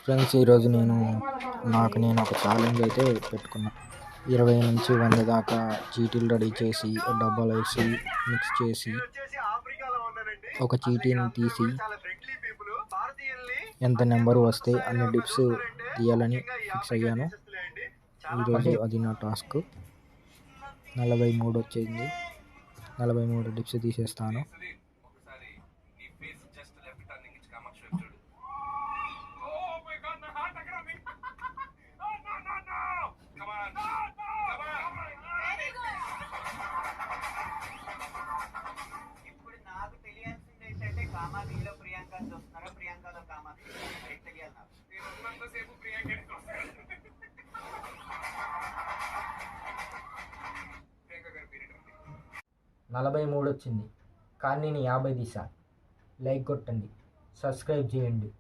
Friends, ఈరోజు నేను ఒక ఛాలెంజ్ అయితే పెట్టుకున్నా. 20 నుంచి 100 దాకా చీటీలు రెడీ చేసి డబ్బాలో వేసి మిక్స్ చేసి ఒక చీటీని తీసి ఎంత నెంబర్ వస్తే అన్ని డిప్స్ తీయాలని ఫిక్స్ అయ్యాను. ఈరోజు అది నా టాస్క్. 43 వచ్చింది. 43 డిప్స్ తీసేస్తాను. కామాక్షిలో ప్రియాంక చూస్తున్నారా, ప్రియాంకలో కామాక్షి తెలియాలి నాకు. 43 వచ్చింది, కానీ నేను 50 తీసా. లైక్ కొట్టండి, సబ్స్క్రైబ్ చేయండి.